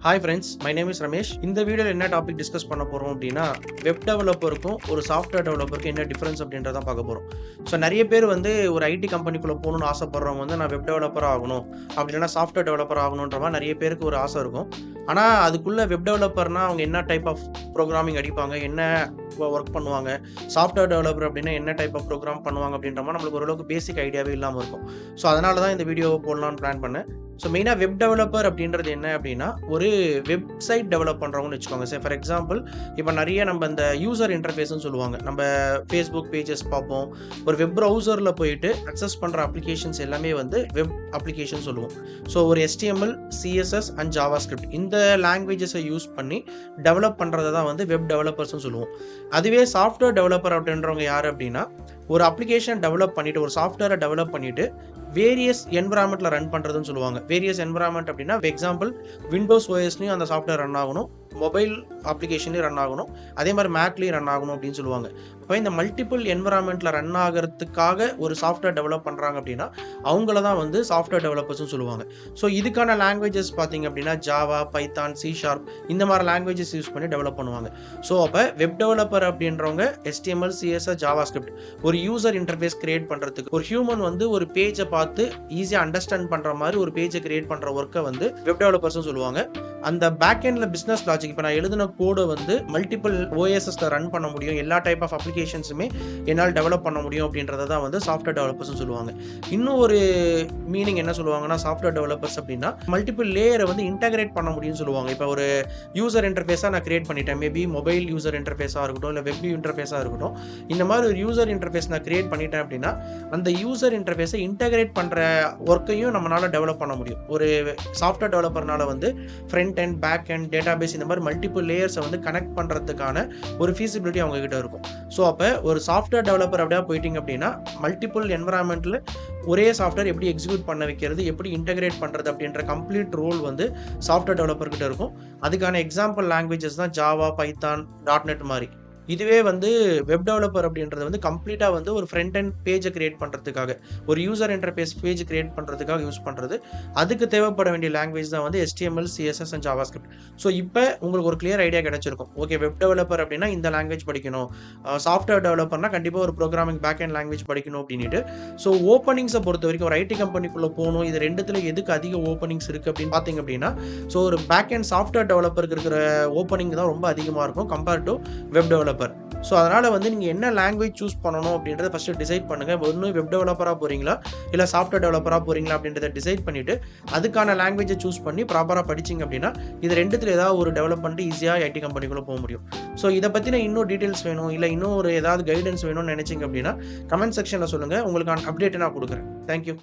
Hi friends, my name is Ramesh. இந்த வீடியோவில் என்ன டாபிக் டிஸ்கஸ் பண்ண போகிறோம் அப்படின்னா, வெப் டெவலப்பருக்கும் ஒரு சாஃப்ட்வேர் டெவலப்பருக்கும் என்ன டிஃப்ரென்ஸ் அப்படின்றத பார்க்க போகிறோம். ஸோ நிறைய பேர் வந்து ஒரு ஐடி கம்பெனிக்குள்ளே போகணும்னு ஆசைப்படுறவங்க வந்து நான் வெப் டெவலப்பராக ஆகணும், அப்படி இல்லைனா சாஃப்ட்வேர் டெவலப்பர் ஆகணுன்ற மாதிரி நிறைய பேருக்கு ஒரு ஆசை இருக்கும். ஆனால் அதுக்குள்ளே வெப் டெவலப்பர்னால் அவங்க என்ன டைப் ஆஃப் ப்ரோக்ராமிங் அடிப்பாங்க, என்ன ஒர்க் பண்ணுவாங்க, சாஃப்ட்வேர் டெவலப்பர் அப்படின்னா என்ன டைப் ஆஃப் ப்ரோக்ராம் பண்ணுவாங்க அப்படின்ற மாதிரி நம்மளுக்கு ஓரளவுக்கு பேசிக் ஐடியாவே இல்லாமல் இருக்கும். ஸோ அதனால தான் இந்த வீடியோவை போடலான்னு பிளான் பண்ணேன். ஸோ மெயினாக வெப் டெவலப்பர் அப்படின்றது என்ன அப்படின்னா, ஒரு வெப்சைட் டெவலப் பண்ணுறவங்கன்னு வச்சுக்கோங்க. சார் ஃபார் எக்ஸாம்பிள், இப்போ நிறைய நம்ம இந்த யூசர் இன்டர்ஃபேஸ்ன்னு சொல்லுவாங்க. நம்ம ஃபேஸ்புக் பேஜஸ் பார்ப்போம். ஒரு வெப் ப்ரௌசரில் போயிட்டு அக்சஸ் பண்ணுற அப்ளிகேஷன்ஸ் எல்லாமே வந்து வெப் அப்ளிகேஷன் சொல்லுவோம். ஸோ ஒரு HTML, CSS அண்ட் JavaScript இந்த லாங்குவேஜஸை யூஸ் பண்ணி டெவலப் பண்ணுறதை தான் வந்து வெப் டெவலப்பர்ஸ்னு சொல்லுவோம். அதுவே சாஃப்ட்வேர் டெவலப்பர் அப்படின்றவங்க யார் அப்படின்னா, ஒரு அப்ளிகேஷன் டெவலப் பண்ணிவிட்டு, ஒரு சாஃப்ட்வேரை டெவலப் பண்ணிவிட்டு வேரியஸ் என்விரான்மெண்ட்டில் ரன் பண்ணுறதுன்னு சொல்லுவாங்க. வேரியஸ் என்விரான்மெண்ட் அப்படின்னா, எக்ஸாம்பிள் விண்டோஸ் OSலையும் அந்த சாஃப்ட்வேர் ரன் ஆகணும், மொபைல் அப்ளிகேஷன்லேயும் ரன் ஆகணும், அதே மாதிரி மேக்லேயும் ரன் ஆகணும் அப்படின்னு சொல்லுவாங்க. இப்போ இந்த மல்டிபிள் என்விரான்மெண்ட்டில் ரன் ஆகிறதுக்காக ஒரு சாஃப்ட்வேர் டெவலப் பண்ணுறாங்க அப்படின்னா அவங்கள தான் வந்து சாஃப்ட்வேர் டெவலப்பர்ஸ்னு சொல்லுவாங்க. ஸோ இதுக்கான லாங்குவேஜஸ் பார்த்தீங்க அப்படின்னா ஜாவா, பைத்தான், C# இந்த மாதிரி லாங்குவேஜஸ் யூஸ் பண்ணி டெவலப் பண்ணுவாங்க. ஸோ அப்போ வெப் டெவலப்பர் அப்படின்றவங்க HTML, CSS, JavaScript ஒரு யூசர் இன்டர்ஃபேஸ் கிரியேட் பண்ணுறதுக்கு, ஒரு ஹியூமன் வந்து ஒரு பேஜை பார்த்து ஈஸியாக அண்டர்ஸ்டாண்ட் பண்ணுற மாதிரி ஒரு பேஜை கிரியேட் பண்ணுற ஒர்க்கை வந்து வெப் டெவலப்பர்ஸ்னு சொல்லுவாங்க. அந்த பேக் எண்டில் பிஸ்னஸ் லாஜிக், இப்போ நான் எழுதின கோடை வந்து மல்டிபிள் OSஸில் ரன் பண்ண முடியும், எல்லா டைப் ஆஃப் அப்ளிகேஷன்ஸுமே என்னால் டெவலப் பண்ண முடியும் அப்படின்றத தான் வந்து சாஃப்ட்வேர் டெவலப்பர்ஸ்னு சொல்லுவாங்க. இன்னும் ஒரு மீனிங் என்ன சொல்லுவாங்கன்னா, சாஃப்ட்வேர் டெவலப்பர்ஸ் அப்படின்னா மல்டிபிள் லேயரை வந்து இன்டகிரேட் பண்ண முடியும்னு சொல்லுவாங்க. இப்போ ஒரு யூசர் இன்டர்ஃபேஸாக நான் கிரியேட் பண்ணிட்டேன், மேபி மொபைல் யூசர் இன்டர்ஃபேஸாக இருக்கட்டும், இல்லை வெப் இன்டர்ஃபேஸாக இருக்கட்டும். இந்த மாதிரி ஒரு யூசர் இன்டர்ஃபேஸ் நான் கிரியேட் பண்ணிட்டேன் அப்படின்னா அந்த யூசர் இன்டர்ஃபேஸை இன்டகிரேட் பண்ணுற ஒர்க்கையும் நம்மளால் டெவலப் பண்ண முடியும். ஒரு சாஃப்ட்வேர் டெவலப்பர்னால வந்து front end, back end, database இந்த மாதிரி மல்டிபிள் லேயர்ஸை வந்து கனெக்ட் பண்ணுறதுக்கான ஒரு ஃபீசிபிலிட்டி அவங்க கிட்ட இருக்கும். ஸோ அப்போ ஒரு சாஃப்ட்வேர் டெவலப்பர் அப்படியே போயிட்டீங்க அப்படின்னா மல்டிபிள் என்விரான்மெண்ட்டில் ஒரே சாஃப்ட்வேர் எப்படி எக்ஸிக்யூட் பண்ண வைக்கிறது, எப்படி இன்டகிரேட் பண்ணுறது அப்படின்ற கம்ப்ளீட் ரோல் வந்து சாஃப்ட்வேர் டெவலப்பர்கிட்ட இருக்கும். அதுக்கான எக்ஸாம்பிள் லாங்குவேஜஸ் தான் ஜாவா, பைத்தான், .NET மாதிரி. இதுவே வந்து வெப் டெவலப்பர் அப்படின்றது வந்து கம்ப்ளீட்டாக வந்து ஒரு ஃப்ரண்ட் அண்ட் பேஜை கிரியேட் பண்ணுறதுக்காக, ஒரு யூசர் இன்டர்ஃபேஸ் பேஜ் கிரியேட் பண்ணுறதுக்காக யூஸ் பண்ணுறது. அதுக்கு தேவைப்பட வேண்டிய லாங்குவேஜ் தான் வந்து HTML, CSS and JavaScript. So இப்போ உங்களுக்கு ஒரு கிளியர் ஐடியா கிடைச்சிருக்கும். ஓகே, வெப் டெவலப்பர் அப்படின்னா இந்த லாங்குவேஜ் படிக்கணும், சாஃப்ட்வேர் டெவலப்பர்னா கண்டிப்பாக ஒரு ப்ரோக்ராமிங் பேக் அண்ட் லாங்குவேஜ் படிக்கணும் அப்படின்ட்டு. ஸோ ஓப்பனிங்ஸை பொறுத்த வரைக்கும் ஒரு ஐடி கம்பெனிக்குள்ளே போகணும், இது ரெண்டுத்தில் எதுக்கு அதிக ஓப்பனிங்ஸ் இருக்குது அப்படின்னு பார்த்தீங்க அப்படின்னா, ஸோ ஒரு பேக் அண்ட் சாஃப்ட்வேர் டெவலப்பருக்கு இருக்கிற ஓப்பனிங் தான் ரொம்ப அதிகமாக இருக்கும் compared to web developer. So அதனால் வந்து நீங்கள் என்ன லாங்குவேஜ் சூஸ் பண்ணணும் அப்படின்றத ஃபஸ்ட்டு டிசைட் பண்ணுங்கள். ஒன்று வெப் டெவலப்பராக போகிறீங்களா இல்லை சாஃப்ட்வேர் டெவலப்பராக போகிறீங்களா அப்படின்றத டிசைட் பண்ணிவிட்டு அதுக்கான லாங்குவேஜை சூஸ் பண்ணி ப்ராப்பராக படிச்சிங்க அப்படின்னா இது ரெண்டுத்தில் ஏதாவது ஒரு டெவலப் பண்ணிட்டு ஈஸியாக ஐடி கம்பெனிக்குள்ளே போக முடியும். ஸோ இதை பற்றின இன்னும் டீட்டெயில்ஸ் வேணும், இல்லை இன்னும் ஒரு ஏதாவது கைடன்ஸ் வேணும்னு நினச்சிங்க அப்படின்னா கமெண்ட் செக்ஷனில் சொல்லுங்கள், உங்களுக்கான அப்டேட்டை நான் கொடுக்குறேன். தேங்க்யூ.